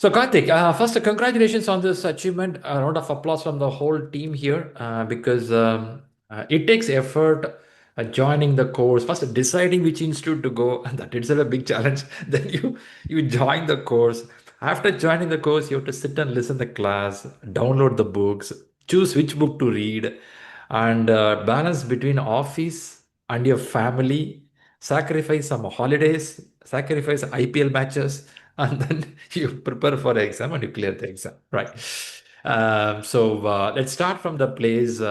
So, Karthik, first, congratulations on this achievement. A round of applause from the whole team here because it takes effort joining the course. First, deciding which institute to go, and that itself a big challenge. Then you join the course. After joining the course, you have to sit and listen the class, download the books, choose which book to read, and balance between office and your family, sacrifice some holidays, sacrifice IPL matches, and then you prepare for the exam and you clear the exam, right? So let's start from the place,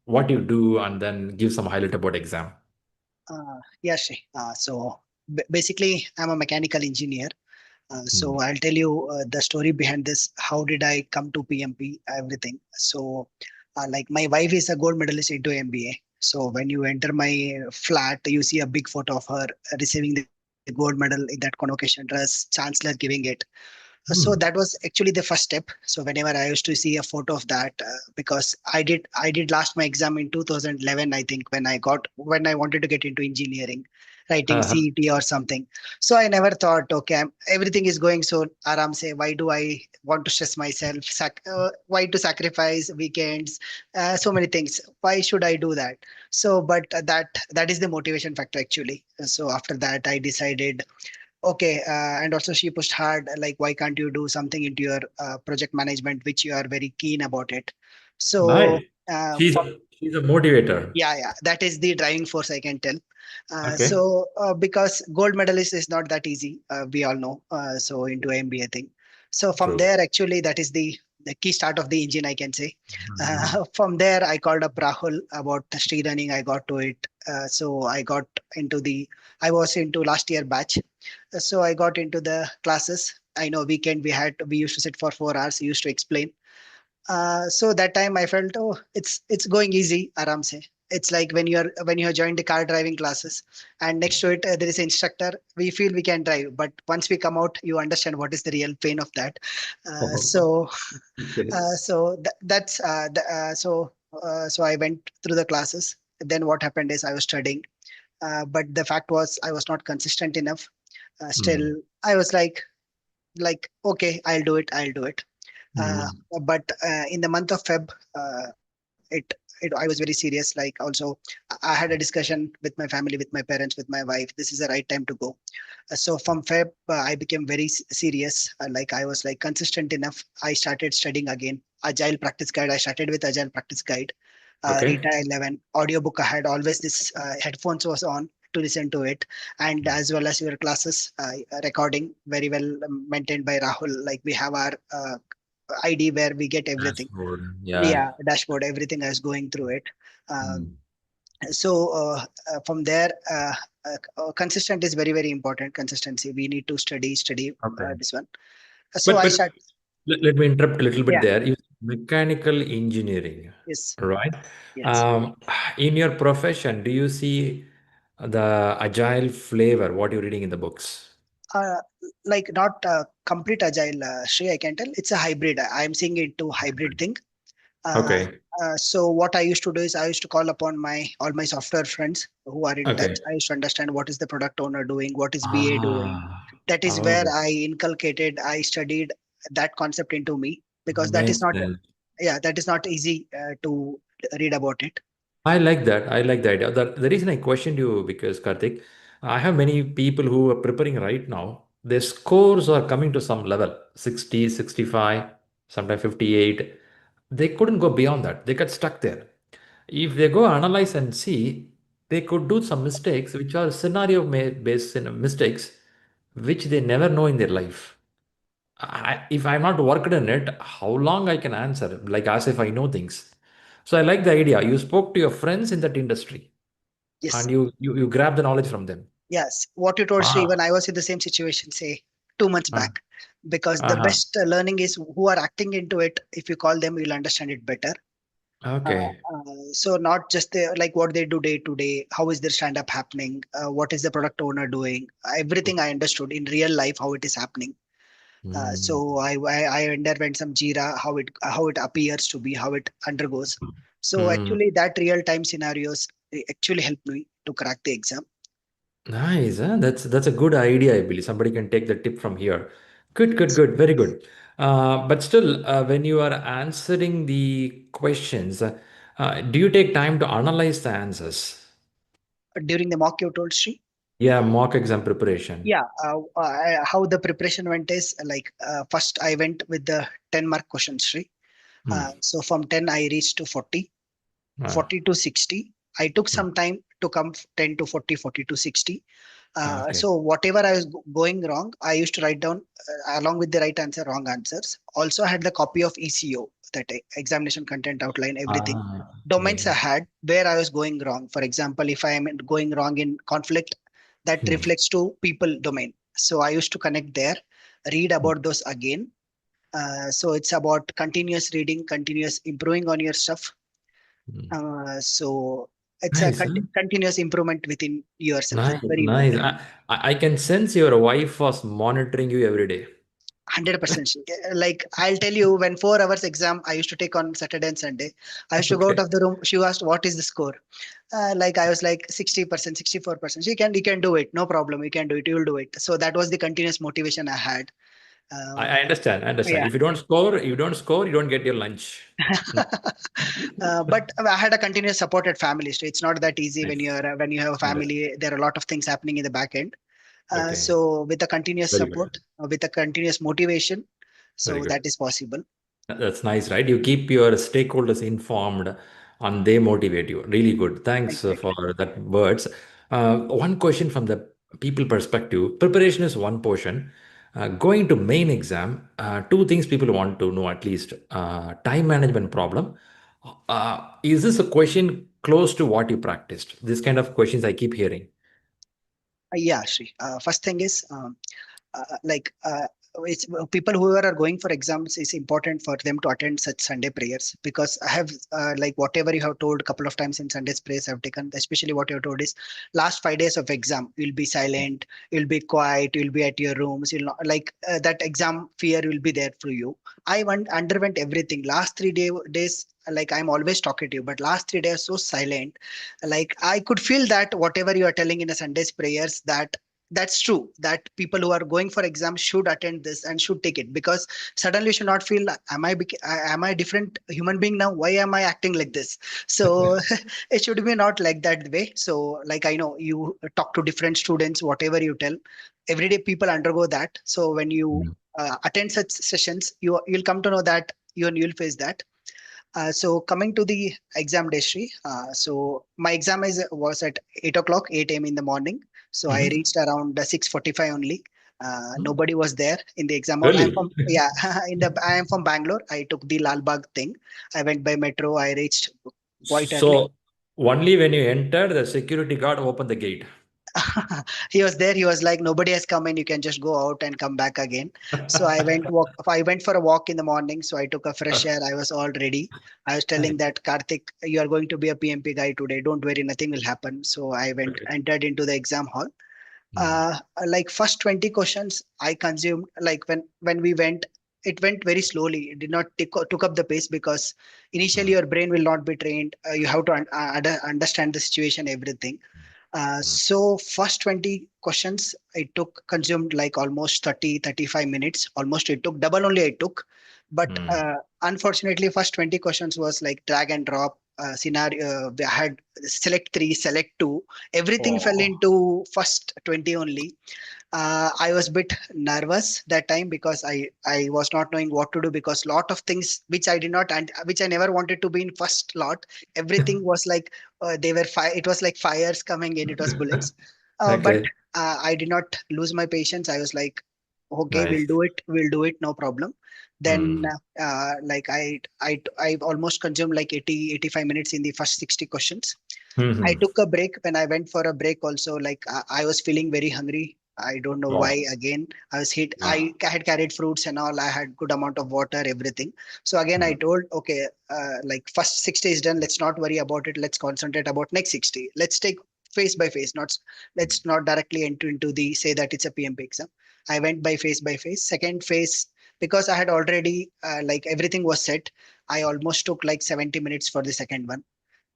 what you do, and then give some highlight about exam. Yeah, Shri. Basically, I'm a mechanical engineer. Hmm. So I'll tell you the story behind this. How did I come to PMP? Everything. Like my wife is a gold medalist into MBA. So when you enter my flat, you see a big photo of her receiving the gold medal in that convocation dress, chancellor giving it. So that Hmm. was actually the first step. So whenever I used to see a photo of that, because I did last my exam in 2011, I think, when I wanted to get into engineering, writing Uh-huh. CET or something. So I never thought, okay, everything is going so aram se. Why do I want to stress myself? Why to sacrifice weekends? So many things. Why should I do that? But that is the motivation factor actually. So after that, I decided okay, and also she pushed hard, like, why can't you do something into your project management, which you are very keen about it? So, Nice. She's from she's a motivator. yeah, yeah, that is the driving force, I can tell. Okay. Because gold medalist is not that easy, we all know. So into MBA thing. So from True. there, actually, that is the key start of the engine, I can say. Mhm. From there, I called up Rahul about the ShriLearning. I got to it. So I got into I was into last year batch. So I got into the classes. I know weekend we used to sit for 4 hours. He used to explain. So that time I felt, oh, it's going easy, aram se. It's like when you have joined the car driving classes, and next to it there is an instructor. We feel we can drive, but once we come out, you understand what is the real pain of that. Uh, so Okay. so I went through the classes. Then what happened is I was studying, but the fact was I was not consistent enough. Still, Hmm. I was like okay, I'll do it. Uh, Hmm. but in the month of Feb, I was very serious. Like also, I had a discussion with my family, with my parents, with my wife. This is the right time to go. So from Feb, I became very serious. Like I was like consistent enough. I started studying again. Agile practice guide. I started with Agile practice guide. Okay. Rita 11 audiobook. I had always this headphones was on to listen to it, and as well as your classes recording very well maintained by Rahul. Like we have our ID where we get everything. Dashboard. Yeah. Yeah, dashboard, everything is going through it. Um, Hmm. so from there, consistent is very, very important. Consistency. We need to study Okay. this one. So But I but start. let me interrupt a little bit Yeah. there. You mechanical engineering, Yes. right? Yes. Um, in your profession, do you see the agile flavor, what you're reading in the books? Uh, like not complete agile, Shri, I can tell. It's a hybrid. I am seeing it to hybrid thing. Uh, Okay. so what I used to do is I used to call upon my all my software friends who are in touch. Okay. I used to understand what is the product owner doing, what is BA doing. Ah, That is where oh, I inculcated, I studied that concept into me, because that is makes not, sense. yeah, that is not easy to read about it. I like that. I like the idea. The reason I questioned you because Karthik, I have many people who are preparing right now. Their scores are coming to some level, 60, 65, sometimes 58. They couldn't go beyond that. They got stuck there. If they go analyze and see, they could do some mistakes which are scenario based mistakes which they never know in their life. If I'm not worked in it, how long I can answer? Like as if I know things. So I like the idea. You spoke to your friends in that industry Yes. and you grab the knowledge from them. Yes, what you told, Shri, Wow. even I was in the same situation, say 2 months Uh, back, because the uh-huh. best learning is who are acting into it. If you call them, you'll understand it better. Okay. So not just the like what they do day to day, how is their stand up happening, what is the product owner doing, everything I understood in real life how it is happening. Hmm. So I underwent some Jira, how it appears to be, how it undergoes. So Hmm. actually that real time scenarios actually helped me to crack the exam. Nice. Huh? That's a good idea, I believe. Somebody can take the tip from here. Good, good, good. Very good. But still, when you are answering the questions, do you take time to analyze the answers? During the mock you told, Shri? Yeah, mock exam preparation. Yeah, how the preparation went is like first I went with the 10 mark questions, Shri. Hmm. So from 10 I reached to 40, Ah, 40 to 60. I took hmm. some time to come 10 to 40, 40 to 60. Okay. So whatever I was going wrong, I used to write down along with the right answer, wrong answers. Also, I had the copy of ECO, that examination content outline, everything. Ah, Domains I okay. had where I was going wrong. For example, if I am going wrong in conflict, that Hmm. reflects to people domain. So I used to connect there, read Hmm. about those again. So it's about continuous reading, continuous improving on your stuff. Hmm. So it's a Nice, huh? continuous improvement within yourself. Nice, Very nice. important. I can sense your wife was monitoring you every day. 100%. Like I'll tell you, when 4 hours exam I used to take on Saturday and Sunday, I used to go out Okay. of the room. She asked, "What is the score?" Like I was like 60%, 64%. You can do it, no problem. You can do it. You'll do it. So that was the continuous motivation I had. I Um, understand. I understand. yeah. If you don't score, you don't score, you don't get your lunch. Hmm. But I had a continuous supported family. So it's not that easy when Nice. you're when you have a Understand. family. There are a lot of things happening in the back end. Okay. So with a continuous Very support, good. with a continuous motivation, Very so good. that is possible. That's nice, right? You keep your stakeholders informed and they motivate you. Really good. Thanks for Exactly. that words. One question from the people perspective. Preparation is one portion. Going to main exam, two things people want to know at least. Time management problem. Is this a question close to what you practiced? This kind of questions I keep hearing. Yeah, Shri. First thing is like it's people who are going for exams, is important for them to attend such Sunday prayers, because I have like whatever you have told a couple of times in Sunday's prayers I've taken, especially what you have told is last 5 days of exam you'll be silent, you'll be quiet, you'll be at your rooms, you'll not like that exam fear will be there for you. Underwent everything last 3 days. Like I'm always talkative, but last 3 days so silent. Like I could feel that whatever you are telling in a Sunday's prayers, that's true, that people who are going for exams should attend this and should take it, because suddenly you should not feel, am I different human being now, why am I acting like this? So it should be not like that way. So like I know you talk to different students, whatever you tell, everyday people undergo that. So when you Mm. attend such sessions, you'll come to know that you'll face that. So coming to the exam day, Shri, so my exam is was at 8 o'clock, 8 a.m. in the morning. So I Mhm. reached around 6:45 only. Oh, Nobody was there in the exam hall. I'm really? from, yeah, I am from Bangalore. I took the Lal Bagh thing. I went by metro. I reached quite early. So only when you enter, the security guard open the gate. He was there. He was like, nobody has come in. You can just go out and come back again. So I went walk. I went for a walk in the morning. So I took a fresh air. I was all ready. I was telling Nice. that Karthik, you are going to be a PMP guy today. Don't worry, nothing will happen. So I went Okay. entered into the exam hall. Mm. Like first 20 questions I consumed. Like when we went, it went very slowly. It did not took up the pace, because initially Mm. your brain will not be trained. You have to understand the situation, everything. Mm. So first 20 questions I took consumed like almost 30, 35 minutes. Almost it took double only I took. But Mm. unfortunately, first 20 questions was like drag and drop scenario. I had select three, select two. Everything fell Oh. into first 20 only. I was a bit nervous that time, because I was not knowing what to do, because lot of things which I did not and which I never wanted to be in first lot. Everything was like they were fire. It was like fires coming in. It was bullets. But Okay. I did not lose my patience. I was like, okay, we'll Nice. do it. We'll do it. No problem. Then Mm. like I almost consumed like 80 85 minutes in the first 60 questions. I Mhm. took a break. When I went for a break also, like I was feeling very hungry. I don't know Oh. why. Again, I was hit. Ah. Had carried fruits and all. I had good amount of water, everything. So again, I Mm. told, okay, like first 60 is done. Let's not worry about it. Let's concentrate about next 60. Let's take phase by phase. Not let's not directly enter into the say that it's a PMP exam. I went by phase by phase. Second phase, because I had already like everything was set. I almost took like 70 minutes for the second one.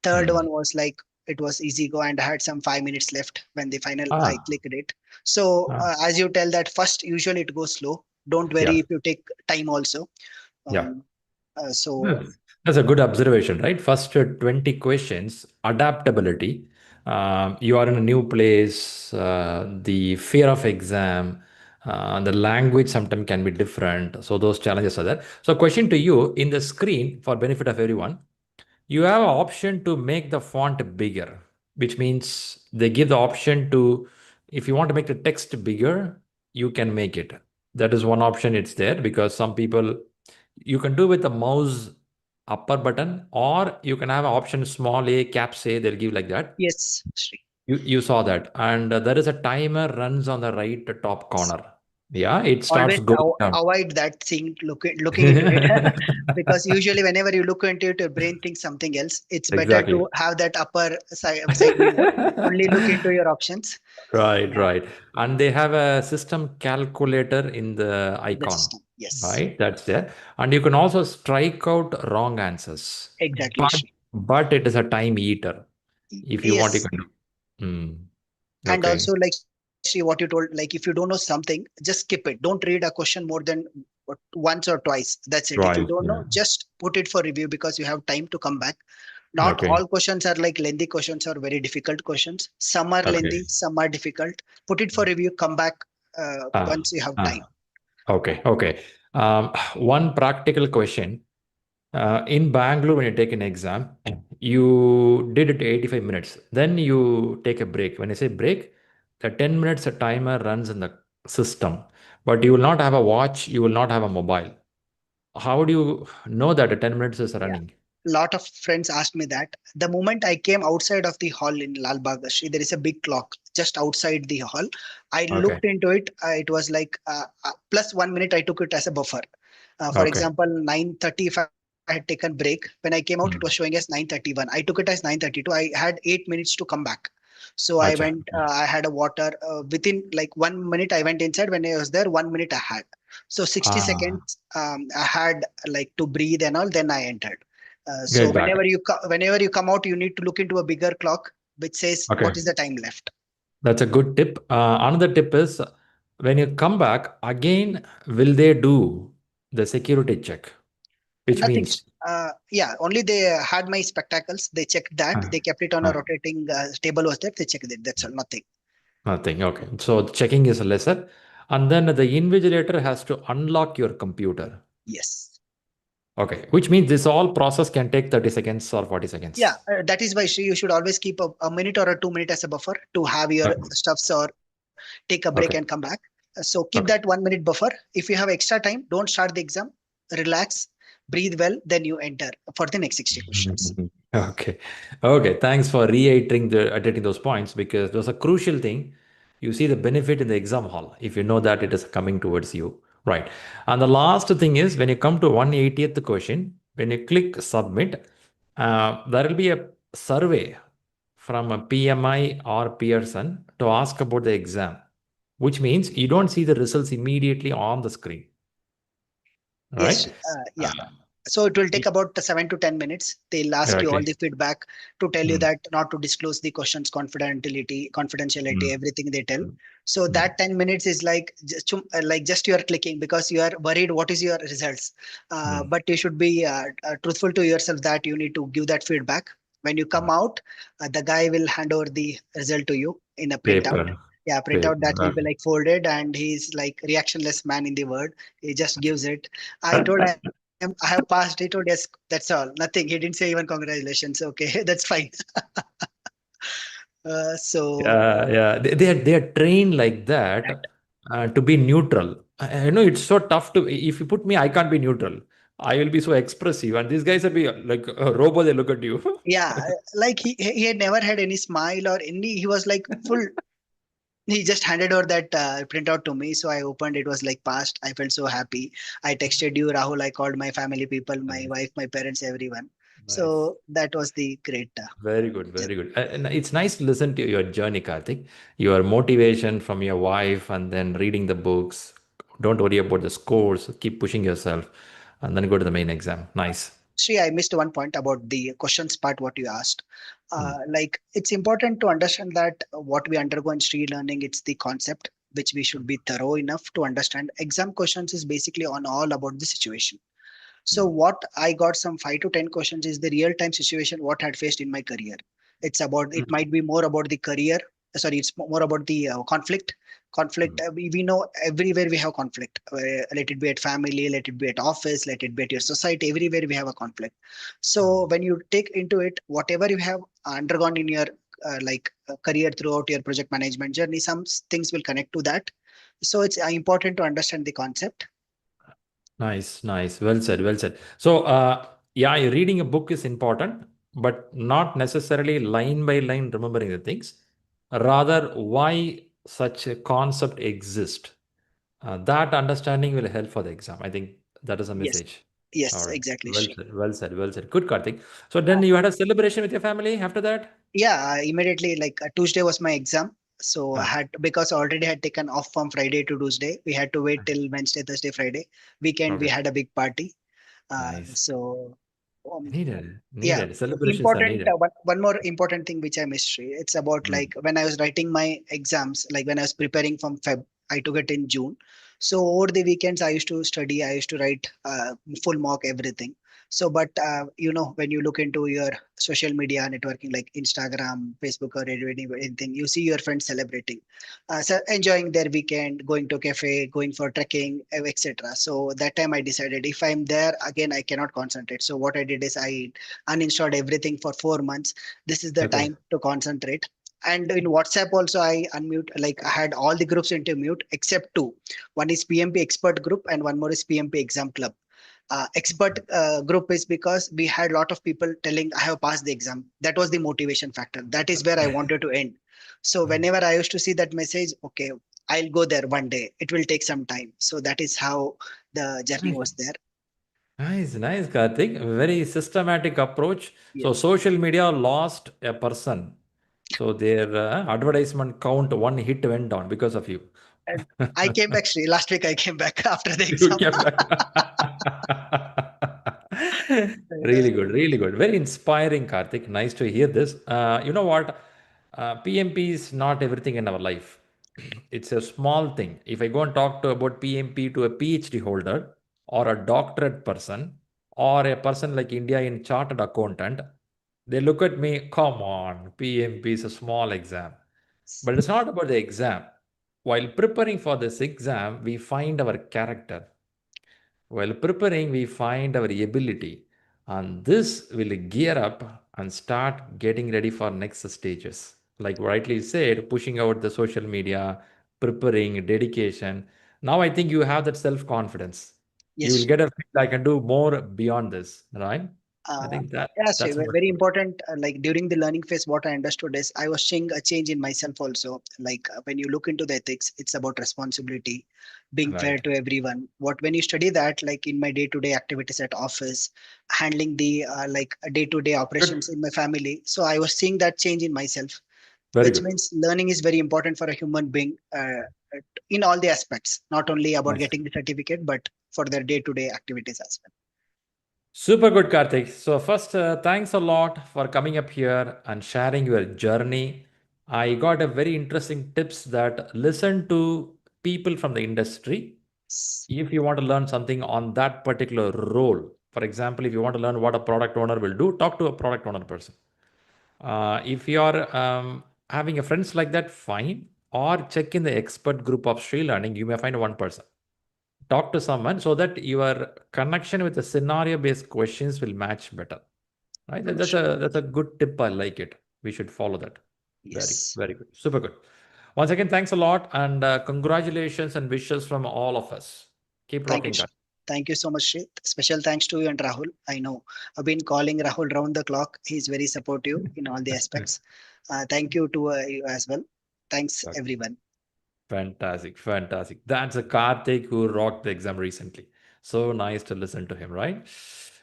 Third Mm. one was like it was easy go, and I had some 5 minutes left when the final I Ah. clicked it. So Ah. as you tell that first usually it goes slow. Don't Yeah. worry if you take time also. Yeah. Um, so Yes. That's a good observation, right? First 20 questions, adaptability. You are in a new place, the fear of exam, the language sometimes can be different. So those challenges are there. So question to you in the screen for benefit of everyone, you have an option to make the font bigger, which means they give the option to, if you want to make the text bigger, you can make it. That is one option, it's there because some people, you can do with the mouse upper button, or you can have an option small a, caps A, they'll give like that. yes, Shri. You saw that. And there is a timer runs on the right top corner. Yeah, it starts Always going down. avoid that thing, looking into it, because usually whenever you look into it, your brain thinks something else. It's better Exactly. to have that upper side window. Only look into your options. Right, uh, right. And they have a system calculator in the in the icon, system. Yes, right? That's there. And you can also strike out wrong answers. exactly, But Shri. it is a time eater. If you want, you Yes, can do. and Okay. also like Shri, what you told, like if you don't know something, just skip it. Don't read a question more than once or twice. That's it. If you Right. don't know, Yeah. just put it for review because you have time to come back. Not Okay. all questions are like lengthy questions or very difficult questions. Some are Okay. lengthy, some are difficult. Put it for review, come back Ah, once you have time. ah. Okay. Okay. One practical question. In Bangalore, when you take an exam, you did it 85 minutes. Then you take a break. When I say break, the 10 minutes a timer runs in the system, but you will not have a watch, you will not have a mobile. How do you know that the 10 minutes is Yeah. running? Lot of friends asked me that. The moment I came outside of the hall in Lal Bagh, Shri, there is a big clock just outside the hall. I Okay. looked into it. It was like plus 1 minute. I took it as a buffer. For Okay. example, 9:30. If I had taken break, when I came out, it was showing Hmm. as 9:31. I took it as 9:32. I had 8 minutes to come back. So I Acha. went. I had a water. Within like 1 minute, I went inside. When I was there, 1 minute I had. So 60 Ah, seconds. I had like to breathe and all. Then I entered. So get back. whenever you come out, you need to look into a bigger clock which says Okay. what is the time left. That's a good tip. Another tip is when you come back again, will they do the security check? Which Nothing. means Yeah, only they had my spectacles. They checked that. ah, They kept it on a ah, rotating table. Was there? They checked it. That's all. Nothing. nothing. Okay. So checking is lesser. And then the invigilator has to unlock your computer. Yes. Okay. Which means this all process can take 30 seconds or 40 Yeah, seconds. that is why you should always keep a minute or a 2 minute as a buffer to have your Okay. stuffs or take a break and come Okay. back. So keep that Okay. 1 minute buffer. If you have extra time, don't start the exam. Relax, breathe well, then you enter for the next 60 questions. Mhm. Okay. Okay. Thanks for reiterating those points because those are crucial thing. You see the benefit in the exam hall if you know that it is coming towards you. Right. And the last thing is when you come to 180th question, when you click submit, there will be a survey from a PMI or Pearson to ask about the exam, which means you don't see the results immediately on the screen. Yes, Right? yeah. Uh, So it will take about 7 to 10 minutes. They'll ask you all okay. the feedback to tell you Mm, that not to disclose the questions, confidentiality, mm, everything they tell. mm, So mm, that 10 minutes is like just you are clicking because you are worried what is your results. mm. But you should be truthful to yourself that you need to give that feedback. When you come out, the guy will hand over the result to you in a printout. Paper. Yeah, Paper. printout that will be like folded, and he's like reactionless man in the world. He just gives it. I told him I have passed. He told yes, that's all. Nothing. He didn't say even congratulations. Okay, that's fine. So Yeah. They are trained like that, that to be neutral. I know it's so tough to. If you put me, I can't be neutral. I will be so expressive, and these guys will be like a robot. They look at you. yeah, like he had never had any smile or any. He was like full. He just handed over that printout to me, so I opened. It was like passed. I felt so happy. I texted you, Rahul. I called my family people, my Nice, wife, my parents, everyone. nice. So that was the great. Very good, very good. And it's nice to listen to your journey, Karthik. Your motivation from your wife and then reading the books. Don't worry about the scores. Keep pushing yourself and then go to the main exam. Nice. Shri, I missed one point about the questions part, what you asked. Hmm. Like, it's important to understand that what we undergo in Shri learning, it's the concept. which we should be thorough enough to understand. Exam questions is basically on all about the situation. So Mm, what I got some 5 to 10 questions is the real time situation what I had faced in my career. It's about, it mm, might be more about the career. Sorry, it's more about the conflict. Conflict. mm, We know everywhere we have conflict. Let it be at family, let it be at office, let it be at your society. Everywhere we have a conflict. mm. So when you take into it, whatever you have undergone in your career throughout your project management journey, some things will connect to that. So it's important to understand the concept. Nice, nice. Well said, well said. So, yeah, reading a book is important, but not necessarily line by line remembering the things. Rather, why such a concept exists. That understanding will help for the exam. I think that is a Yes, message. All yes, right. exactly, Well Shri. said, well said, well said. Good, Karthik. So then you had a celebration with your family after that? Yeah, immediately like Tuesday was my exam. So I Ah, had, because I already had taken off from Friday to Tuesday, we had to wait till Wednesday, Thursday, Friday. Weekend we okay. had a big party. Nice. So um, Needed, yeah, needed. Celebrations are important needed. one more important thing which I missed, Sri. It's about Mm. like when I was writing my exams, like when I was preparing from Feb, I took it in June. So over the weekends I used to study, I used to write full mock everything. So but when you look into your social media networking like Instagram, Facebook, or anything, you see your friends celebrating, so enjoying their weekend, going to cafe, going for trekking, etc. So that time I decided if I'm there again I cannot concentrate. So what I did is I uninstalled everything for 4 months. This is the Okay. time to concentrate. And in WhatsApp also I unmute, like I had all the groups into mute except two. One is PMP expert group and one more is PMP exam club. Expert group is because we had a lot of people telling I have passed the exam. That was the motivation factor. That is where I wanted to end. So whenever I used to see that message, okay, I'll go there one day. It will take some time. So that is how the journey Nice. was there. Nice, nice, Karthik. Very systematic approach. So Yes. social media lost a person. So their advertisement count one hit went down because of you. And I came back, Sri. Last week I came back after the You exam. came back. Really good, really good. Very inspiring, Karthik. Nice to hear this. You know what? PMP is not everything in our life. It's a small thing. If I go and talk to about PMP to a PhD holder or a doctorate person or a person like India in chartered accountant, they look at me, come on, PMP is a small exam. But it's not about the exam. While preparing for this exam, we find our character. While preparing, we find our ability, and this will gear up and start getting ready for next stages. Like rightly said, pushing out the social media, preparing, dedication. Now I think you have that self confidence. You will Yes. get a feel I can do more beyond this, right? I Uh, think that yeah, so that's more very important. important. Like during the learning phase, what I understood is I was seeing a change in myself also. Like when you look into the ethics, it's about responsibility, being fair Right. to everyone. What when you study that, like in my day-to-day activities at office, handling the day-to-day Good. operations in my family. So I was seeing that change in myself, Very which good. means learning is very important for a human being in all the aspects, not only about Nice. getting the certificate, but for their day-to-day activities as well. Super good, Karthik. So, first, thanks a lot for coming up here and sharing your journey. I got a very interesting tips that listen to people from the industry. If you want to learn something on that particular role, for example, if you want to learn what a product owner will do, talk to a product owner person. If you are having a friends like that, fine. Or check in the expert group of ShriLearning, you may find one person. Talk to someone so that your connection with the scenario based questions will match better, right? That's a good tip. I like it. We should follow that. Yes. Very good, super good. Once again, thanks a lot, and congratulations and wishes from all of us. Keep Thank you. rocking, guys. Thank you so much, Shri. Special thanks to you and Rahul. I know I've been calling Rahul round the clock. He's very supportive in all the aspects. Thank you to you as well. Thanks, everyone. Fantastic, fantastic. That's a Karthik who rocked the exam recently. So nice to listen to him, right?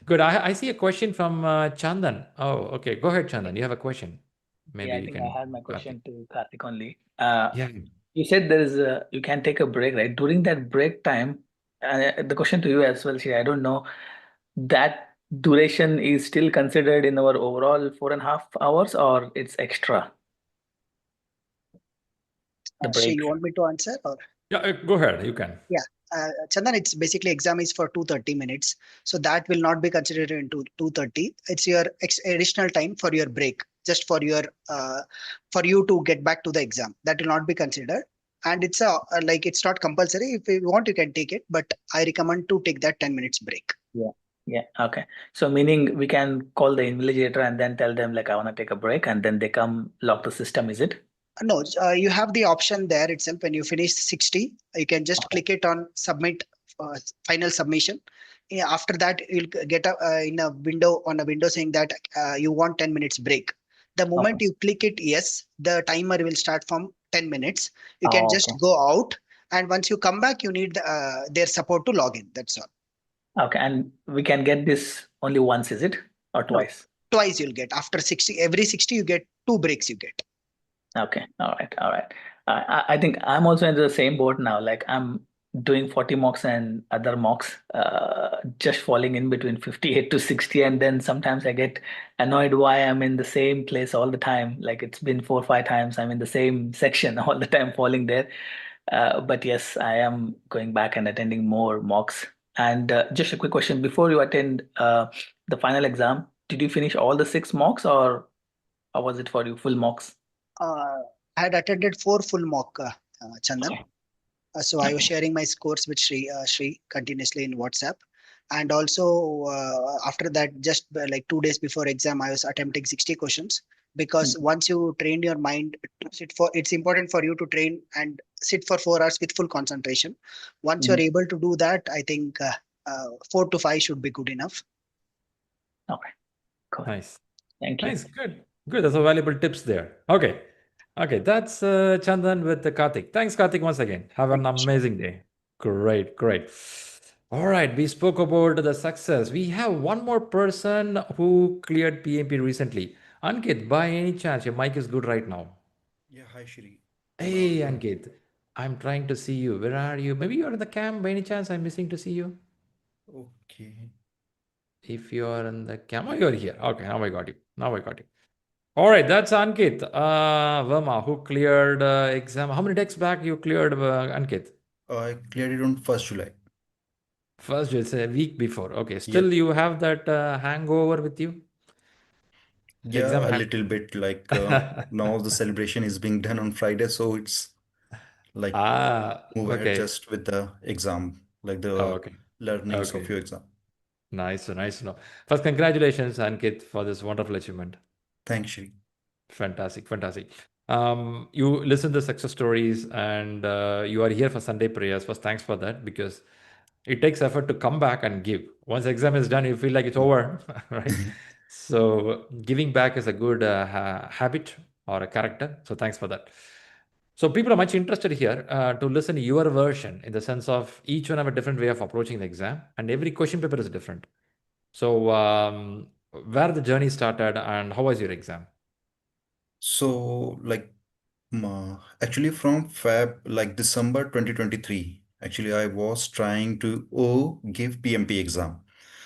Good. I see a question from Chandan. Oh, okay. Go ahead, Chandan. You have a question. Yeah, Maybe I you think I can. had my Karthik. question to Karthik only. Yeah. You said you can take a break, right? During that break time, the question to you as well, Shri, I don't know, that duration is still considered in our overall 4.5 hours or it's extra? the Shri, break. you want me to answer or? Yeah, go ahead. You can. Yeah, Chandan, it's basically exam is for 230 minutes. So that will not be considered into 230. It's your additional time for your break, just for you to get back to the exam. That will not be considered. And it's like it's not compulsory. If you want, you can take it, but I recommend to take that 10 minutes break. Yeah. Yeah. Okay. So meaning we can call the invigilator and then tell them like I want to take a break and then they come lock the system, is it? No, you have the option there itself. When you finish 60, you can just Okay. click it on submit, final submission. Yeah, after that, you'll get in a window on a window saying that you want 10 minutes break. The Okay. moment you click it, yes, the timer will start from 10 minutes. You can Oh, just okay. go out, and once you come back, you need their support to log in. That's all. Okay. And we can get this only once, is it? Or No, twice? twice you'll get after 60. Every 60, you get two breaks. You get. Okay. All right. All right. I think I'm also in the same boat now. Like I'm doing 40 mocks and other mocks, just falling in between 58 to 60. And then sometimes I get annoyed why I'm in the same place all the time. Like it's been 4 or 5 times I'm in the same section all the time falling there. But yes, I am going back and attending more mocks. And just a quick question before you attend the final exam, did you finish all the 6 mocks or how was it for you? Full mocks? Uh, I had attended four full mock, Chandan. Okay. So I was Okay. sharing my scores with Shri continuously in WhatsApp. And also after that, just like 2 days before exam, I was attempting 60 questions because Mm, once you train your mind to sit for, it's important for you to train and sit for 4 hours with full concentration. Once you're mm. able to do that, I think 4 to 5 should be good enough. Okay, cool. Nice. Thank you. Nice. Good. Good. That's a valuable tips there. Okay. Okay. That's Chandan with the Karthik. Thanks, Karthik, once again. Have an Thank you. amazing day. Great. Great. All right. We spoke about the success. We have one more person who cleared PMP recently. Ankit, by any chance, your mic is good right now. Yeah, hi Shri. Am I Hey, audible? Ankit. I'm trying to see you. Where are you? Maybe you're in the camp by any chance. I'm missing to see you. Okay. If you're in the camp, oh, you're here. Okay, now I got you. Now I got you. All right, that's Ankit Verma who cleared exam. How many days back you cleared, Ankit? I cleared it on 1st July. First, it's a week before. Okay, still Yep. you have that hangover with you? Exam Yeah, a hang. little bit like now the celebration is being done on Friday, so it's like move ahead Okay. just with the exam, like the Okay. learnings of Okay. your exam. Nice, nice to know. First, congratulations, Ankit, for this wonderful achievement. Thanks, Shri. Fantastic, fantastic. You listen to success stories and you are here for Sunday prayers. First, thanks for that because it takes effort to come back and give. Once exam is done, you feel like it's over, right? So giving back is a good habit or a character. So thanks for that. So people are much interested here to listen to your version in the sense of each one have a different way of approaching the exam and every question paper is different. So where the journey started and how was your exam? So, like, actually, from Feb, like December 2023, actually, I was trying to give PMP exam.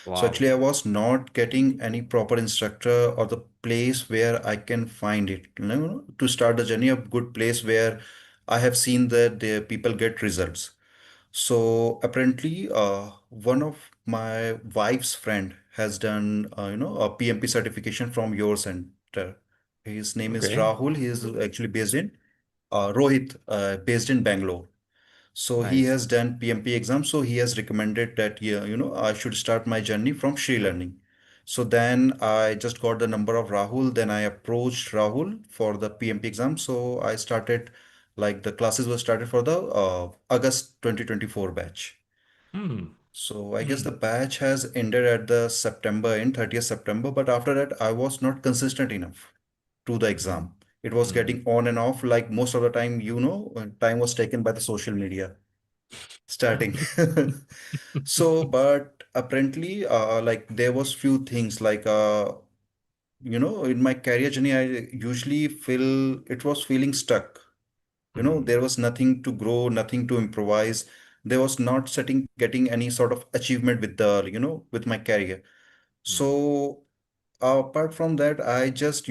So Wow. actually, I was not getting any proper instructor or the place where I can find it, to start the journey, a good place where I have seen that the people get results. So apparently, one of my wife's friend has done, a PMP certification from your center. His name is Okay. Rahul. He is actually based in Rohit, based in Bangalore. So he Nice. has done PMP exam. So he has recommended that, yeah, I should start my journey from ShriLearning. So then I just got the number of Rahul. Then I approached Rahul for the PMP exam. So I started, like the classes were started for the August 2024 batch. Hmm. So I guess the Hmm. batch has ended at the September end, 30th September. But after that, I was not consistent enough to the Hmm. exam. It was Hmm. getting on and off. Like most of the time, time was taken by the social media starting. So, but apparently, like there was few things like, in my career journey, I usually feel it was feeling stuck. Hmm. There was nothing to grow, nothing to improvise. There was not getting any sort of achievement with with my career. Hmm. So apart from that, I just,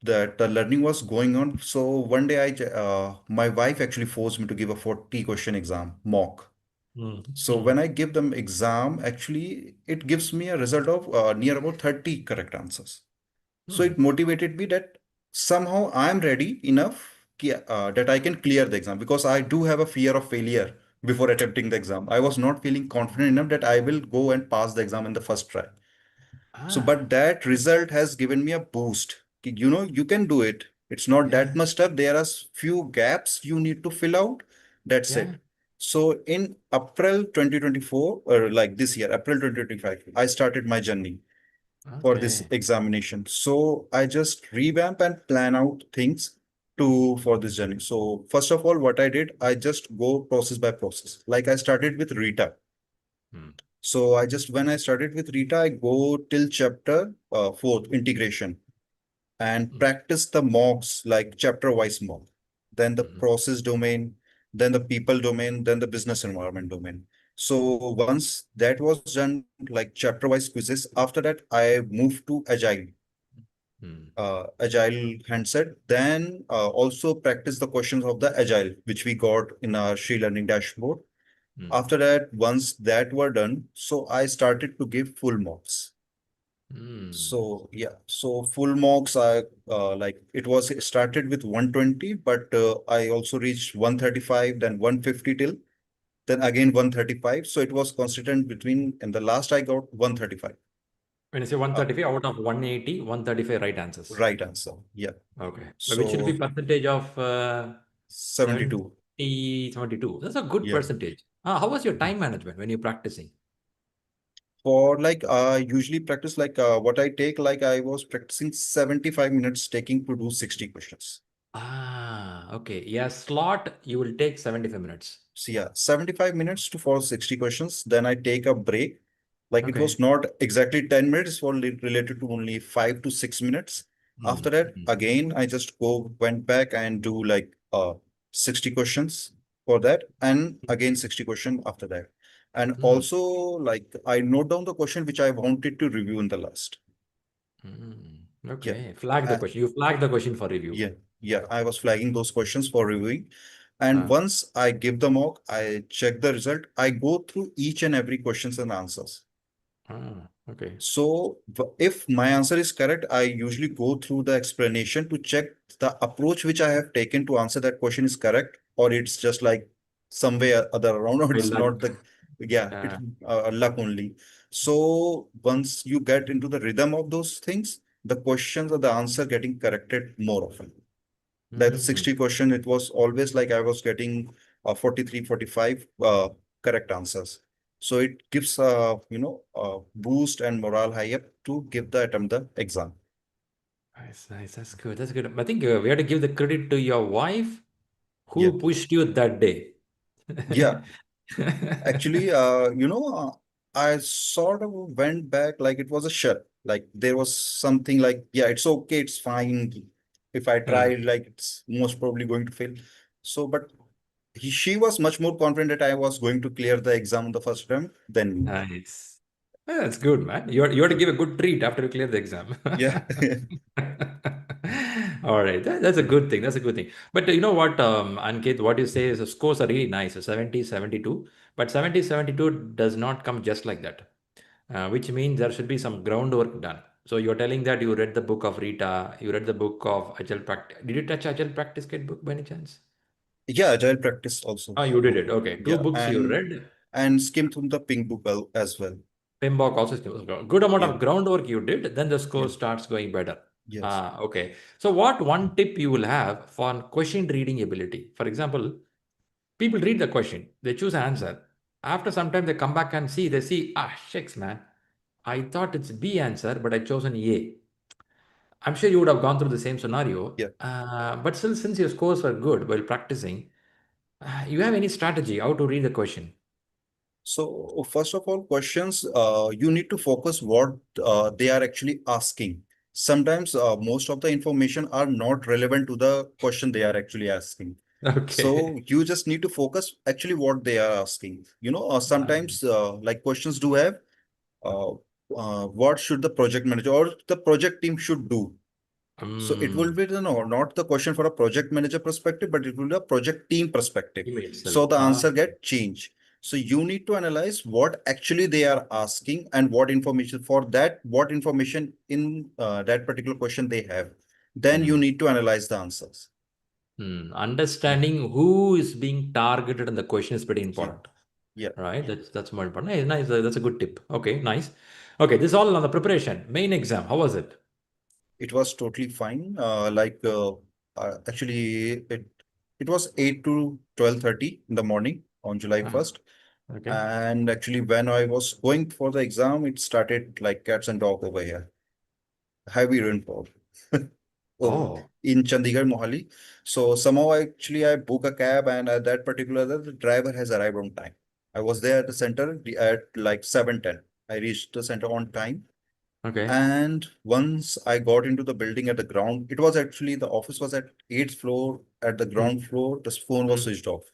that the learning was going on. So one day my wife actually forced me to give a 40 question exam mock. Mm, So when mm, I give them exam, actually it gives me a result of near about 30 correct answers. So mm. it motivated me that somehow I am ready enough that I can clear the exam, because I do have a fear of failure before attempting the exam. I was not feeling confident enough that I will go and pass the exam in the first try. So, Ah, but that result has given me a boost. You know, you can do it. It's not yeah, that much tough. There are few gaps you need to fill out. That's yeah. it. So in April 2024, or like this year, April 2025, I started my journey for this Okay. examination. So I just revamp and plan out things to for this journey. So first of all, what I did, I just go process by process. Like I started with Rita. Mm, So when I started with Rita, I go till chapter fourth, integration, and mm, practice the mocks, like chapter wise mock, then the mm, process domain, then the people domain, then the business environment domain. So once that was done, like chapter wise quizzes, after that I moved to mm, agile handset, then also practice the questions of the agile which we got in our ShriLearning dashboard. mm, After that, once that were done, so I started to give full mocks. mm. So yeah, so full mocks, I like it was started with 120, but I also reached 135, then 150 till, then again 135. So it was consistent between, and the last I got 135. When you say Uh, 135 out of 180, 135 right answers. right answer. Yeah. Okay. Which will be So percentage of 72. 70, 72. That's a good Yeah. percentage. How was your time management when you're practicing? For like usually practice like what I take, like I was practicing 75 minutes taking to do 60 questions. Okay. Yeah, slot, you will take 75 minutes. So yeah, 75 minutes to for 60 questions. Then I take a break. Like it Okay. was not exactly 10 minutes, for related to only 5 to 6 minutes. After Mm, that, mm, again, I just went back and do like 60 questions for that. And again, 60 question after that. And mm, also like I note down the question which I wanted to review in the last. Yeah. Okay. Flag the Uh, question. You flag the question for review. yeah. Yeah. I was flagging those questions for reviewing. And Ah, once I give the mock, I check the result. I go through each and every questions and answers. okay. So if my answer is correct, I usually go through the explanation to check the approach which I have taken to answer that question is correct, or it's just like some way or other around, or My it's not luck. the, yeah, it's Uh, luck only. So once you get into the rhythm of those things, the questions or the answer getting corrected more often. That mm, 60 question, it was always like I was getting 43, 45 correct answers. So it gives a boost and morale high up to give the attempt the exam. nice, nice. That's good. That's good. I think we have to give the credit to your wife Yeah. who pushed you that day. Yeah. Actually, I sort of went back like it was a shut. Like there was something like, yeah, it's okay, it's fine. If I Uh, try, like it's most probably going to fail. So, but she was much more confident that I was going to clear the exam on the first attempt than me. Nice. Yeah, that's good, man. You have to Yeah. give a good treat after you clear the exam. Yeah. All right, that's a good thing. That's a good thing. But you know what, Ankit, what you say is the scores are really nice, 70, 72. But 70, 72 does not come just like that, which means there should be some groundwork done. So you're telling that you read the book of Rita, you read the book of Agile Practice. Did you touch Agile Practice Kit book by any chance? Yeah, agile practice also. Oh, you did it. Okay. Two Yeah, books you read. and skim through the pink book as well. PMBOK also still good amount Yeah. of groundwork you did, then the Yeah. score starts going better. Yes. Okay. So what one tip you will have for question reading ability? For example, people read the question, they choose an answer. After some time, they come back and see, they see, shucks, man. I thought it's B answer, but I chosen A. I'm sure you would have gone through the same scenario. Yeah. But still, since your scores were good while practicing, you have any strategy how to read the question? So first of all, questions, you need to focus what they are actually asking. Sometimes most of the information are not relevant to the question they are actually asking. So Okay. you just need to focus actually what they are asking. Sometimes like questions do have uh, what should the project manager or the project team should do. So it will be not the question for a project manager perspective, but it will be a project team perspective. Email itself. So the answer get changed. So you need to analyze what actually they are asking and what information for that, what information in that particular question they have. Then you need to analyze the answers. Understanding who is being targeted in the question is pretty Yeah. important. Yeah. Right? That's more important. Hey, nice. That's a good tip. Okay, nice. Okay, this is all on the preparation. Main exam. How was it? It was totally fine. Actually, it was 8 to 12:30 in the morning on July Ah, 1st. okay. And actually, when I was going for the exam, it started like cats and dog over here. Heavy rainfall. Oh, Oh, in Chandigarh, Mohali. So somehow actually I book a cab, and at that particular the driver has arrived on time. I was there at the center at like 7:10. I reached the center on time. okay. And once I got into the building at the ground, it was actually the office was at eighth floor. At the Mm, ground floor, the phone was mm, switched off.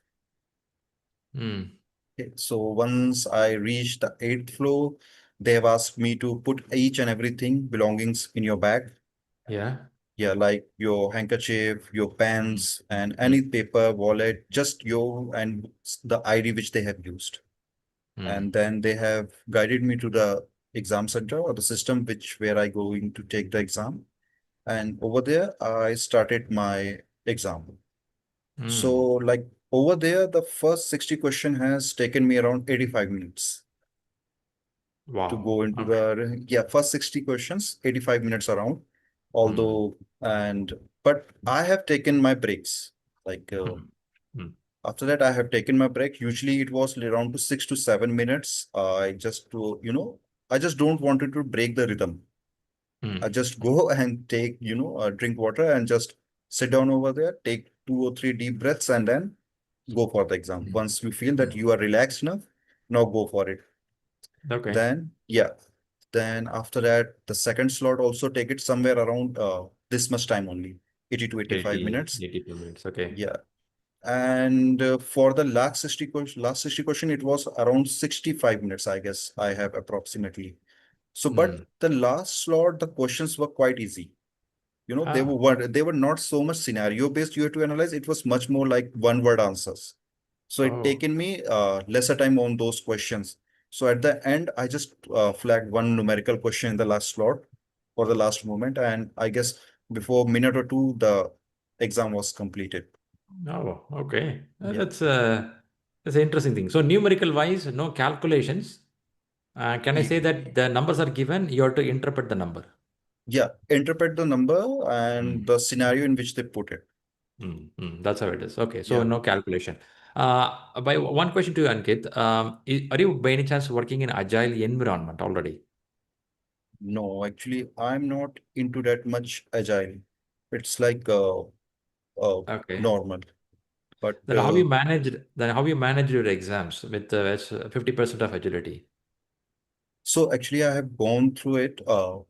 mm. Okay, so once I reached the eighth floor, they have asked me to put each and everything belongings in your bag. Yeah. Yeah, like your handkerchief, your Mm, pens, and mm, any paper, wallet, just your and the ID which they have used. mm. And then they have guided me to the exam center or the system which where I going to take the exam. And over there, I started my exam. So Mm. like over there, the first 60 question has taken me around 85 minutes to Wow. go into Okay. the, yeah, first 60 questions, 85 minutes around. Mm, Although, but I have taken my breaks. Like mm, mm, after that, I have taken my break. Usually it was around to 6 to 7 minutes. I just to, I just don't want it to break the rhythm. I mm, just go and take, drink water and just sit down over there, take 2 or 3 deep breaths, and then go for the exam. mm, Once you feel that mm. you are relaxed enough, now go for it. Okay. Then, yeah, then after that, the second slot also take it somewhere around this much time only, 80 to 85 80, minutes. 82 minutes. Okay. Yeah. And for the last 60 question, it was around 65 minutes, I guess I have approximately. So, but Mm. the last slot, the questions were quite easy. Ah. They were not so much scenario based you have to analyze. It was much more like one word answers. So it Oh. taken me lesser time on those questions. So at the end, I just flagged one numerical question in the last slot for the last moment, and I guess before a minute or two, the exam was completed. Oh. Okay. Yeah. That's an interesting thing. So numerical wise, no calculations. Can I Ye- say that the numbers are given? You have to interpret the number. Yeah, interpret the number and Mm. the scenario in which they put it. That's how it is. Okay. So Yeah. no calculation. By one question to you, Ankit. Are you by any chance working in agile environment already? No, actually, I'm not into that much agile. It's like Okay. normal. But Then how you managed your exams with 50% of agility? so actually, I have gone through it,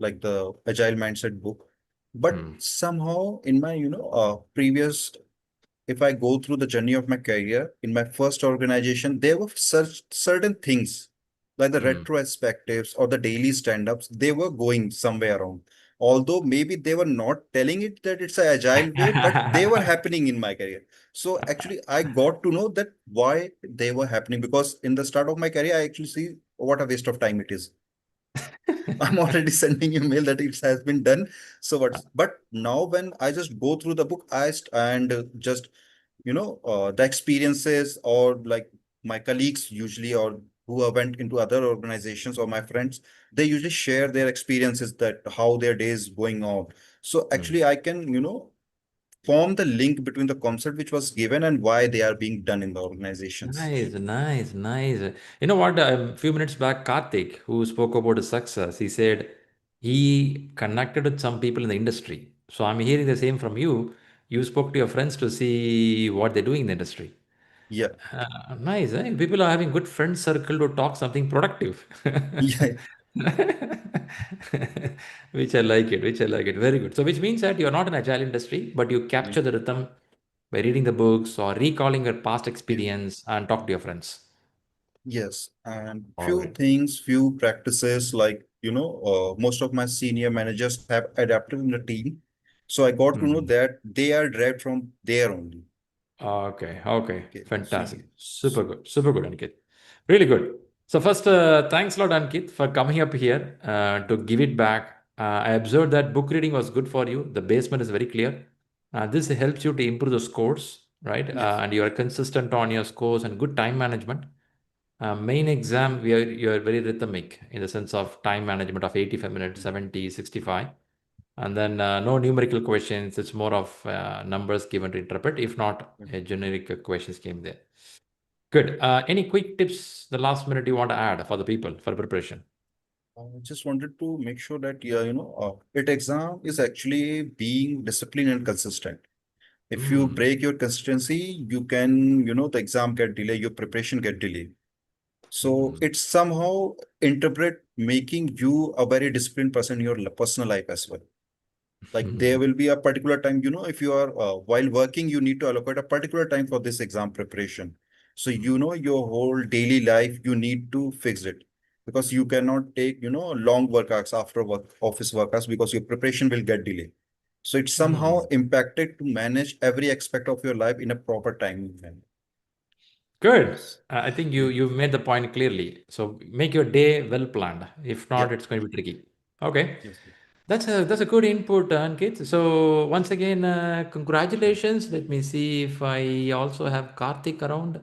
like the Agile Mindset book. But Hmm. somehow, in my previous, if I go through the journey of my career, in my first organization, there were such certain things like the Hmm. retrospectives or the daily stand-ups. They were going somewhere around. Although maybe they were not telling it that it's an agile way, but they were happening in my career. So actually, I got to know that why they were happening because in the start of my career, I actually see what a waste of time it is. I'm already sending you mail that it has been done. So what? But now when I just go through the book, and just the experiences or like my colleagues usually or who have went into other organizations or my friends, they usually share their experiences that how their day is going on. So Hmm. actually, I can form the link between the concept which was given and why they are being done in the organizations. Nice, nice, nice. You know what? A few minutes back, Karthik, who spoke about his success, he said he connected with some people in the industry. So I'm hearing the same from you. You spoke to your friends to see what they're doing in the industry. Yeah, Nice, eh? People are having good friend circle to talk something productive. yeah, Which I like it, which I like it. Very good. So which means that you're not in agile industry, but you yeah. capture the rhythm by reading the books or recalling your past Yeah. experience and talk to your friends. Yes, and All few right. things, few practices like, most of my senior managers have adapted in the team. So I got to know Hmm. that they are derived from there only. Okay, Okay. So fantastic. Super good, Ankit. Really good. So first, thanks a lot, Ankit, for coming up here to give it back. I observed that book reading was good for you. The basement is very clear. This helps you to improve the scores, right? yes. And you are consistent on your scores and good time management. Main exam, you are very rhythmic in the sense of time management of 85 minutes, 70, 65. And then no numerical questions. It's more of numbers given to interpret. If not, generic questions came there. Good. Any quick tips, the last minute you want to add for the people for preparation? I just wanted to make sure that, yeah, it exam is actually being disciplined and consistent. If you Mm. break your consistency, you can, the exam get delayed, your preparation get delayed. So Mm. it's somehow interpret making you a very disciplined person in your personal life as well. Like there will be a particular time, if you are while working, you need to allocate a particular time for this exam preparation. So your whole daily life, you need to fix it, because you cannot take long work hours after work, office work hours, because your preparation will get delayed. So it's somehow Mm. impacted to manage every aspect of your life in a proper time manner. Good. I think you made the point clearly. So make your day well planned. If not, Yep. it's going to be tricky. Okay. Yes. That's a good input, Ankit. So once again, congratulations. Let me see if I also have Karthik around.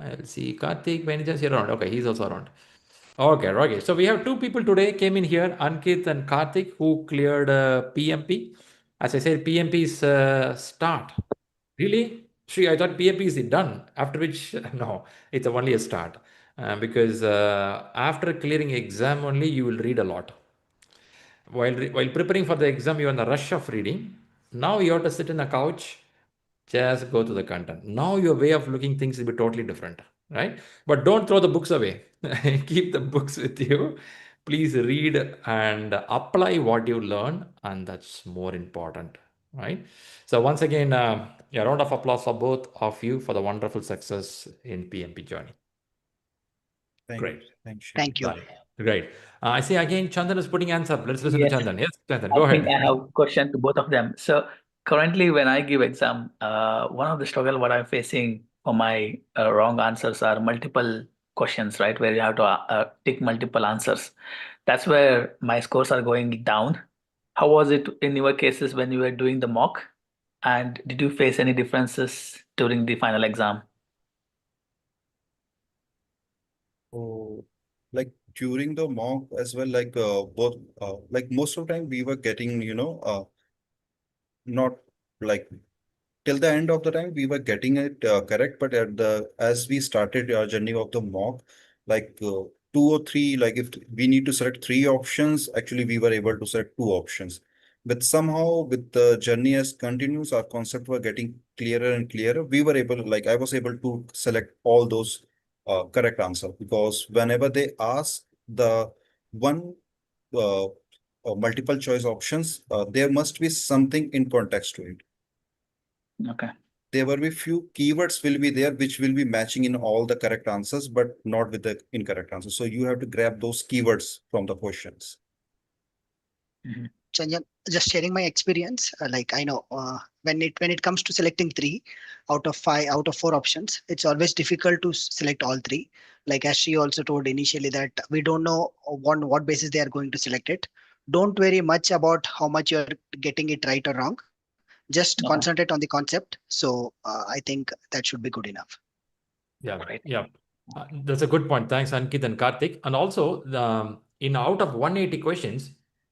I'll see Karthik when he's here around. Okay, he's also around. Okay, okay. So we have two people today came in here, Ankit and Karthik, who cleared PMP. As I said, PMP is start. Really? Shri, I thought PMP is done. After which, no, it's only a start. Because after clearing exam only, you will read a lot. While preparing for the exam, you're in the rush of reading. Now you have to sit in a couch, just go to the content. Now your way of looking things will be totally different, right? But don't throw the books away. Keep the books with you. Please read and apply what you learn, and that's more important, right? So once again, a round of applause for both of you for the wonderful success in PMP journey. Thank Great. you. Thanks, Shri. Thank you. Bye. Great. I see again Chandan is putting hands up. Let's listen to Yes, Chandan. Yes, Chandan, I go think ahead. I have question to both of them. So currently, when I give exam, one of the struggle what I'm facing for my wrong answers are multiple questions, right? Where you have to tick multiple answers. That's where my scores are going down. How was it in your cases when you were doing the mock? And did you face any differences during the final exam? So, like during the mock as well, like both, like most of the time we were getting, not like till the end of the time we were getting it correct, but at the as we started our journey of the mock, like two or three, like if we need to select three options, actually we were able to select two options. But somehow with the journey as continues, our concept were getting clearer and clearer. We were able, like I was able to select all those correct answer, because whenever they ask the one uh, multiple choice options, there must be something in context to it. Okay. There will be few keywords will be there which will be matching in all the correct answers, but not with the incorrect answers. So you have to grab those keywords from the questions. Mhm. Chanjan, just sharing my experience. Like I know when it comes to selecting three out of five out of four options, it's always difficult to select all three. Like as she also told initially that we don't know on what basis they are going to select it. Don't worry much about how much you're getting it right or wrong. Just concentrate Okay. on the concept. So I think that should be good enough. Yeah, Great. yeah. That's a good point. Thanks, Ankit and Karthik. And also, in out of 180 questions,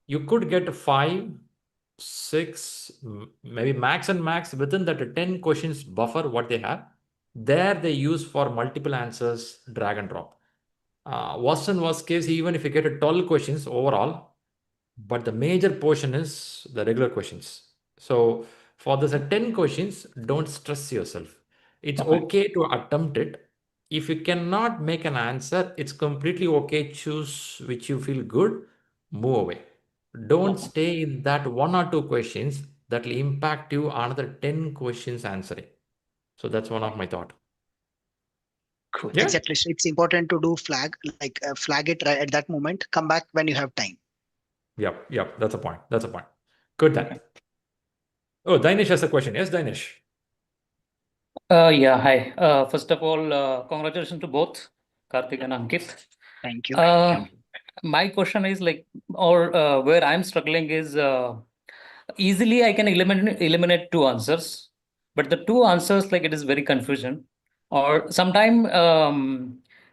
you could get five, six, maybe max and max within that 10 questions buffer what they have. There they use for multiple answers, drag and drop. Worst and worst case, even if you get a 12 questions overall, but the major portion is the regular questions. So for this 10 questions, don't stress yourself. It's Okay. okay to attempt it. If you cannot make an answer, it's completely okay. Choose which you feel good, move away. Don't Okay. stay in that one or two questions that will impact you another 10 questions answering. So that's one of my thought. Cool. Yeah. Exactly. So it's important to do flag, like flag it right at that moment. Come back when you have time. Yep. Yep. That's a point. That's a point. Good then. Okay. Oh, Dinesh has a question. Yes, Dinesh. Yeah, hi. First of all, congratulations to both Karthik and Ankit. Thank you. Uh, my question is like, or where I'm struggling is easily I can eliminate two answers, but the two answers like it is very confusion. Or sometime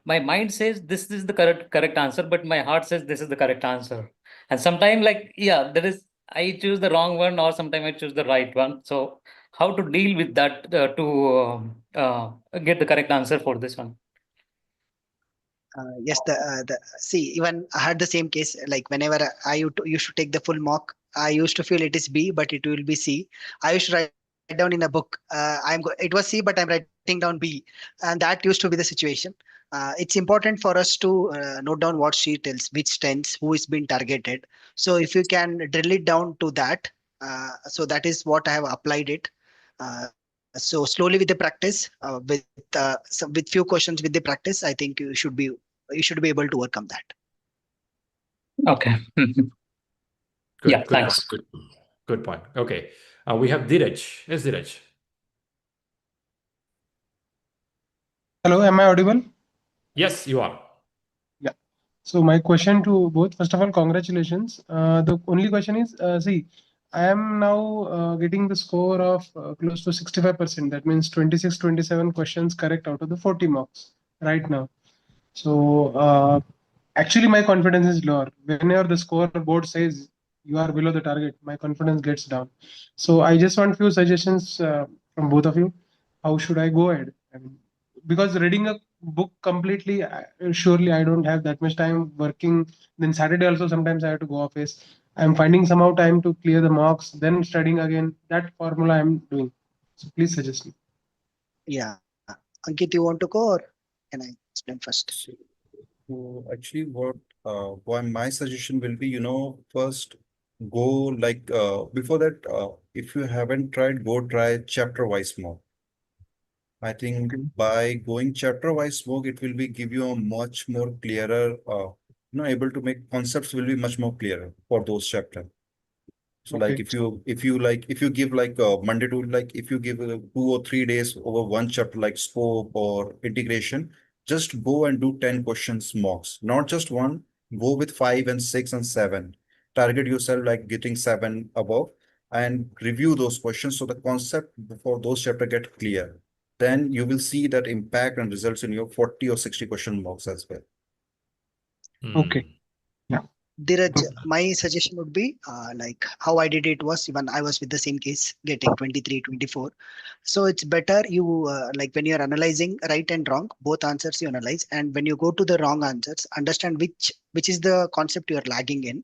my mind says this is the correct answer, but my heart says this is the correct answer. And sometime like yeah, there is I choose the wrong one, or sometime I choose the right one. So how to deal with that get the correct answer for this one? Yes, the see, even I had the same case. Like whenever used to take the full mock, I used to feel it is B, but it will be C. I used to write down in a book. It was C, but I'm writing down B, and that used to be the situation. It's important for us to note down what she tells, which tense, who is being targeted. So if you can drill it down to that, so that is what I have applied it. So slowly with the practice, with few questions with the practice, I think you should be able to overcome that. Okay. Yeah, Good point. thanks. Good point. Okay. We have Dheeraj. Yes, Dheeraj. Hello, am I audible? Yes, you are. Yeah. So my question to both, first of all, congratulations. The only question is, see, I am now getting the score of close to 65%. That means 26, 27 questions correct out of the 40 marks right now. So actually, my confidence is lower. Whenever the scoreboard says you are below the target, my confidence gets down. So I just want few suggestions from both of you. How should I go ahead? I mean, because reading a book completely, surely I don't have that much time working. Then Saturday also sometimes I have to go office. I'm finding somehow time to clear the marks, then studying again. That formula I'm doing. So please suggest me. Yeah, Ankit, you want to go or can I explain first? So actually, what my suggestion will be, first go before that, if you haven't tried, go try chapter wise mock. I think Okay. by going chapter wise mock, it will be give you a much more clearer, able to make concepts will be much more clearer for those chapters. So like Okay. if you give like Monday to like if you give 2 or 3 days over one chapter like scope or integration, just go and do 10 questions mocks, not just one. Go with 5 and 6 and 7. Target yourself like getting 7 above and review those questions so the concept before those chapter get clear. Then you will see that impact and results in your 40 or 60 question mocks as well. Okay. Yeah. Dheeraj, my suggestion would be like how I did it was even I was with the same case getting 23, 24. So it's better you like when you're analyzing right and wrong, both answers you analyze. And when you go to the wrong answers, understand which is the concept you are lagging in.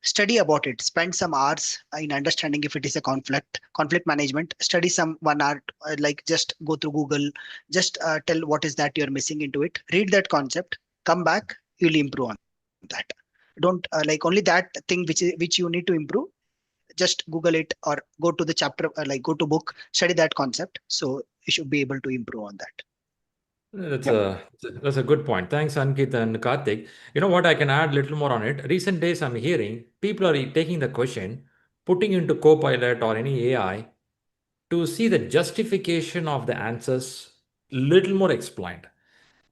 Study about it. Spend some hours in understanding if it is a conflict management. Study some 1 hour, like just go through Google, just tell what is that you're missing into it. Read that concept, come back, you'll improve on that. Don't like only that thing which you need to improve. Just Google it or go to the chapter, like go to book, study that concept. So you should be able to improve on that. That's Yeah. a good point. Thanks, Ankit and Karthik. You know what? I can add a little more on it. Recent days, I'm hearing people are taking the question, putting into Copilot or any AI to see the justification of the answers little more explained.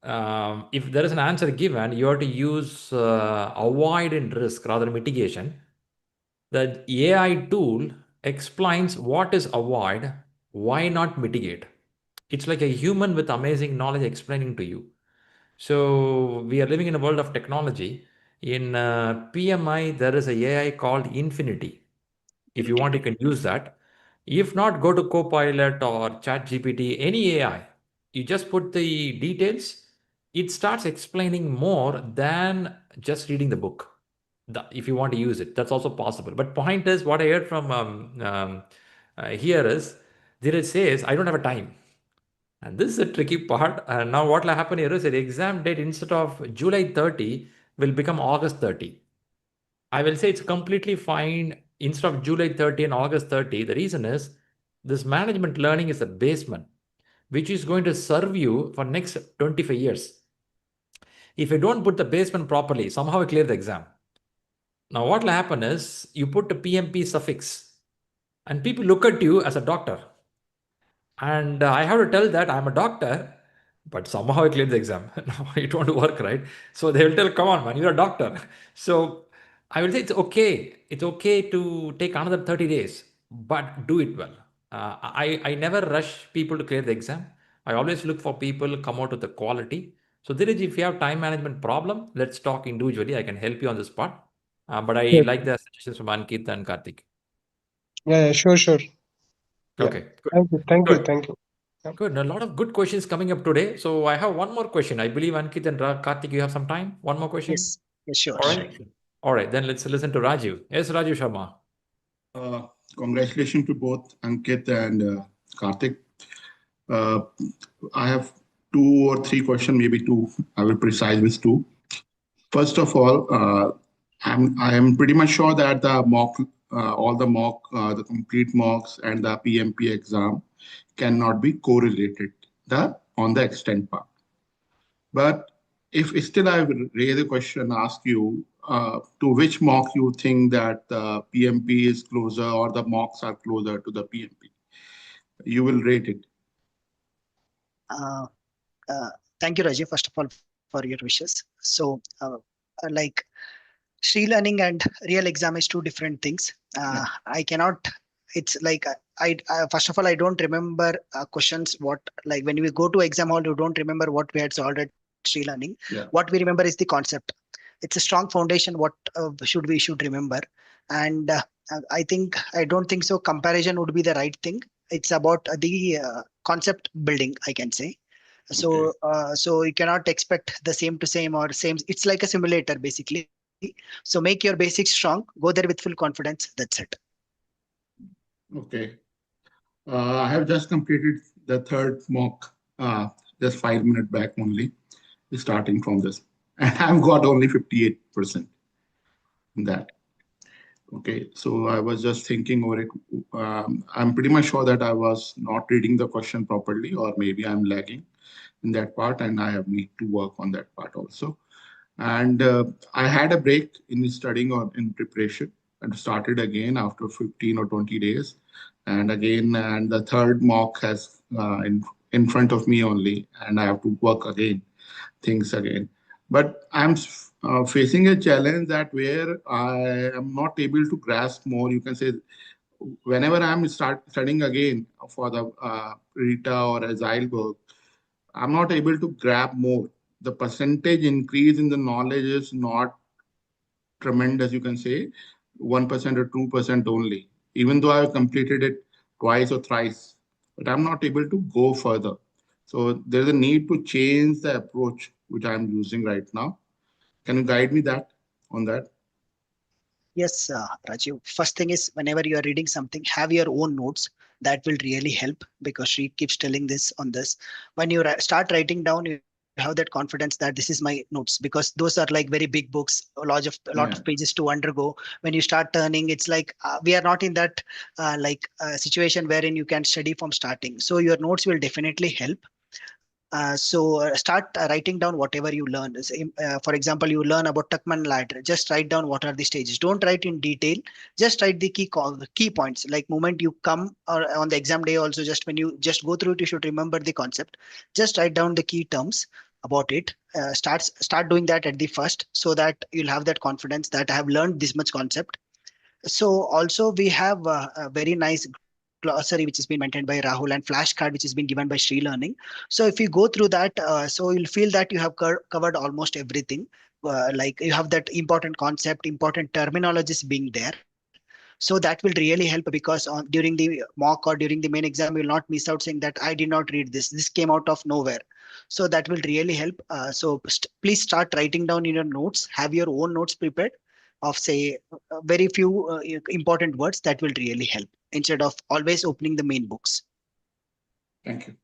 If there is an answer given, you have to use avoid and risk rather than mitigation. The AI tool explains what is avoid, why not mitigate. It's like a human with amazing knowledge explaining to you. So we are living in a world of technology. In PMI, there is a AI called Infinity. If you want, you can use that. If not, go to Copilot or ChatGPT, any AI. You just put the details. It starts explaining more than just reading the book. If you want to use it, that's also possible. But point is, what I heard from here is, there it says, I don't have a time. And this is a tricky part. Now, what will happen here is the exam date instead of July 30 will become August 30. I will say it's completely fine instead of July 30 and August 30. The reason is this management learning is a basement, which is going to serve you for next 25 years. If you don't put the basement properly, somehow you clear the exam. Now, what will happen is you put the PMP suffix and people look at you as a doctor. And I have to tell that I'm a doctor, but somehow I cleared the exam. No, it won't work, right? So they will tell, come on, man, you're a doctor. So I will say it's okay. It's okay to take another 30 days, but do it well. I never rush people to clear the exam. I always look for people come out with the quality. So there is, if you have time management problem, let's talk individually. I can help you on this part. But I Yes. like the suggestions from Ankit and Karthik. Yeah, sure. Yeah. Okay, good. Thank you. Good. Yeah. Good. A lot of good questions coming up today. So I have one more question. I believe Ankit and Karthik, you have some time. One more question. Yes, sure. All right. All right. Then let's listen to Rajiv. Yes, Rajiv Sharma. Congratulations to both Ankit and Karthik. Uh, I have 2 or 3 questions, maybe two. I will precise with two. First of all, I am pretty much sure that the mock, all the mock, the complete mocks and the PMP exam cannot be correlated on the extent part. But if still I will raise a question, ask you to which mock you think that the PMP is closer or the mocks are closer to the PMP, you will rate it. Uh, Thank you, Rajiv, first of all, for your wishes. So, like ShriLearning and real exam is two different things. Yeah. I cannot. It's like first of all, I don't remember questions. What, like when we go to exam hall, you don't remember what we had solved at ShriLearning. Yeah. What we remember is the concept. It's a strong foundation. What should remember, and I don't think so. Comparison would be the right thing. It's about the concept building, I can say. So, so you cannot expect the same to same or same. It's like a simulator basically. So make your basics strong. Go there with full confidence. That's it. Okay. I have just completed the third mock, just 5 minutes back only, starting from this. And I've got only 58% in that. Okay, so I was just thinking over it. I'm pretty much sure that I was not reading the question properly, or maybe I'm lagging in that part, and I have need to work on that part also. And I had a break in studying or in preparation and started again after 15 or 20 days. And again, and the third mock has in front of me only, and I have to work again, things again. But I'm facing a challenge that where I am not able to grasp more. You can say whenever I'm studying again for the Rita or Agile work, I'm not able to grab more. The percentage increase in the knowledge is not tremendous, you can say 1% or 2% only, even though I've completed it twice or thrice, but I'm not able to go further. So there's a need to change the approach which I'm using right now. Can you guide me on that? Yes, Rajiv. First thing is whenever you are reading something, have your own notes. That will really help because Shri keeps telling this on this. When you start writing down, you have that confidence that this is my notes because those are like very big books, a lot of Yeah. pages to undergo. When you start turning, it's like we are not in that situation wherein you can study from starting. So your notes will definitely help. So start writing down whatever you learn. For example, you learn about Tuckman ladder. Just write down what are the stages. Don't write in detail. Just write the key points. Like moment you come or on the exam day, also just when you just go through it, you should remember the concept. Just write down the key terms about it. Start doing that at the first, so that you'll have that confidence that I have learned this much concept. So also we have a very nice glossary which has been maintained by Rahul and flashcard which has been given by ShriLearning. So if you go through that, so you'll feel that you have covered almost everything. Like you have that important concept, important terminologies being there. So that will really help because during the mock or during the main exam, you will not miss out saying that I did not read this. This came out of nowhere. So that will really help. So please start writing down in your notes. Have your own notes prepared of say very few important words. That will really help instead of always opening the main books. Thank you.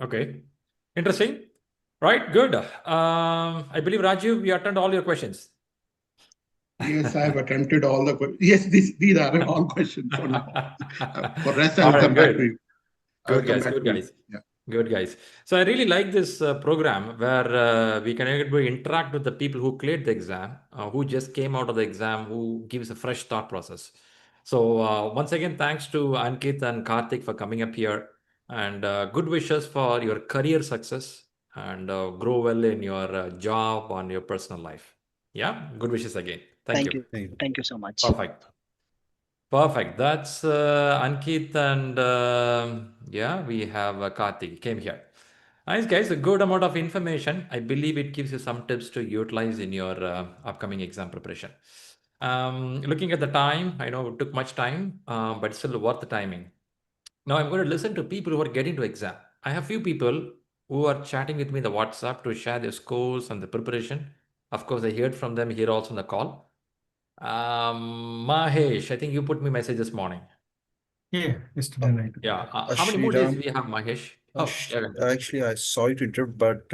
Okay. Interesting. Right. Good. I believe, Rajiv, we attend all your questions. Yes, I've attempted all the questions. Yes, these are all questions for now. For rest, I All will right, come back good. to you. I will Good come guys. back Good to you. guys. Yeah. Good guys. So I really like this program where we can able to interact with the people who cleared the exam, who just came out of the exam, who gives a fresh thought process. So once again, thanks to Ankit and Karthik for coming up here, and good wishes for your career success and grow well in your job and your personal life. Yeah, good wishes again. Thank Thank you. you. Thank you. Thank you so much. Perfect. Perfect. That's Ankit, and yeah, we have Karthik came here. Nice guys, a good amount of information. I believe it gives you some tips to utilize in your upcoming exam preparation. Looking at the time, I know it took much time, but still worth the timing. Now I'm going to listen to people who are getting to exam. I have few people who are chatting with me in the WhatsApp to share their scores and the preparation. Of course, I heard from them here also on the call. Mahesh, I think you put me message this morning. Yeah, yesterday night. Yeah. How many more days Shriram, we have, Mahesh? Oh, yeah. actually, I saw it interrupt, but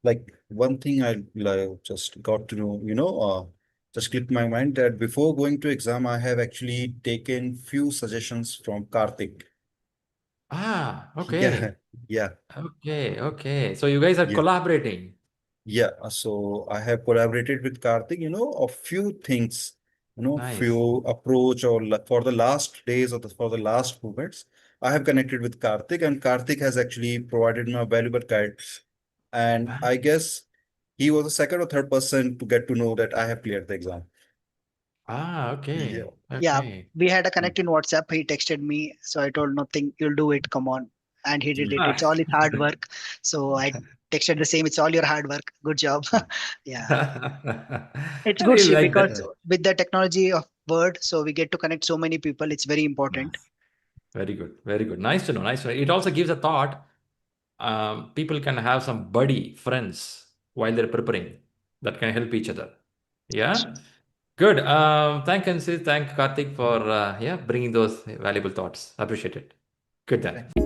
like one thing I like, just got to know, just clicked my mind that before going to exam, I have actually taken few suggestions from Karthik. Okay. Yeah, yeah, Okay, okay. So you guys are yeah. collaborating. Yeah, so I have collaborated with Karthik, a few things, Nice. few approach or for the last days or for the last moments, I have connected with Karthik, and Karthik has actually provided me a valuable guide. And I guess he was the second or third person to get to know that I have cleared the exam. Yeah. Okay. Yeah, Okay. we had a connect in WhatsApp. He texted me, so I told nothing. You'll do it. Come on, and he did it. Ah. It's all his hard work. So I texted the same. It's all your hard work. Good job. Yeah, it's I good, really Shri, like because that. with the technology of Word, so we get to connect so many people. It's very important. Very good. Very good. Nice to know. Nice to know. It also gives a thought. People can have some buddy friends while they're preparing that can help each other. Yeah. Good. Thank Ansi, thank Karthik for yeah bringing those valuable thoughts. Appreciate it. Good then.